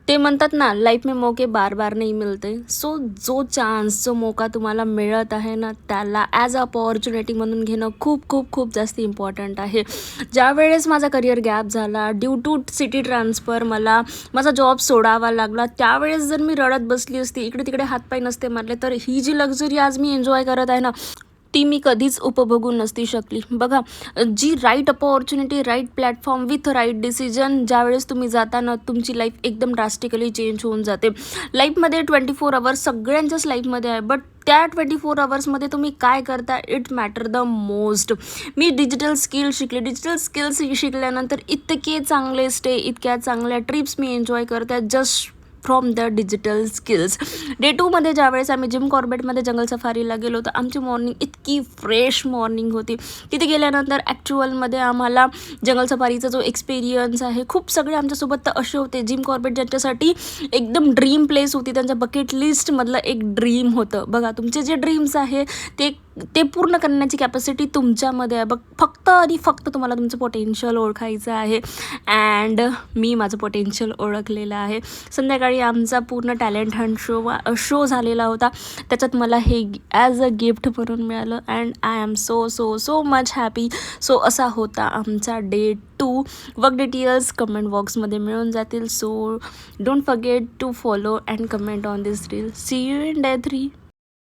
ते म्हणतात ना, लाईफ में मौके बार बार नहीं मिलते. सो जो चान्स, जो मौका तुम्हाला मिळत आहे ना, त्याला ॲज अ अपॉर्च्युनिटी म्हणून घेणं खूप खूप खूप जास्त इम्पॉर्टंट आहे. ज्यावेळेस माझा करिअर गॅप झाला ड्यू टू सिटी ट्रान्सफर, मला माझा जॉब सोडावा लागला, त्यावेळेस जर मी रडत बसली असती, इकडे तिकडे हातपाय नसते मारले, तर ही जी लक्झरी आज मी एन्जॉय करत आहे ना, ती मी कधीच उपभोगू नसती शकली. बघा, जी right opportunity, right platform with right decision ज्यावेळेस तुम्ही जाता ना, तुमची लाईफ एकदम ड्रास्टिकली चेंज होऊन जाते. लाईफमध्ये 24 अवर्स सगळ्यांच्याच लाईफमध्ये आहे, बट त्या 24 अवर्समध्ये तुम्ही काय करता, इट मॅटर द मोस्ट. मी डिजिटल स्किल शिकले. डिजिटल स्किल्स शिकल्यानंतर इतके चांगले स्टे, इतक्या चांगल्या ट्रिप्स मी एन्जॉय करते just from the digital skills. Day 2मध्ये ज्यावेळेस आम्ही जिम कॉर्बेटमध्ये जंगल सफारीला गेलो, तर आमची मॉर्निंग इतकी फ्रेश मॉर्निंग होती. तिथे गेल्यानंतर ॲक्च्युअलमध्ये आम्हाला जंगल सफारीचा जो एक्सपिरियन्स आहे, खूप सगळे आमच्यासोबत तर असे होते, जिम कॉर्बेट ज्यांच्यासाठी एकदम ड्रीम प्लेस होती, त्यांच्या बकेट लिस्टमधलं एक ड्रीम होतं. बघा, तुमचे जे ड्रीम्स आहे ते ते पूर्ण करण्याची कॅपॅसिटी तुमच्यामध्ये आहे. फक्त आणि फक्त तुम्हाला तुमचं पोटेन्शियल ओळखायचं आहे. अँड मी माझं पोटेन्शियल ओळखलेलं आहे. संध्याकाळी आमचा पूर्ण टॅलेंट हंट शो झालेला होता. त्याच्यात मला हे ॲज अ गिफ्ट म्हणून मिळालं and I am so so so much happy. So असा होता आमचा डे 2. वर्क डिटेल्स कमेंट बॉक्समध्ये मिळून जातील. So don't forget to follow and comment on this reel. See you in day 3.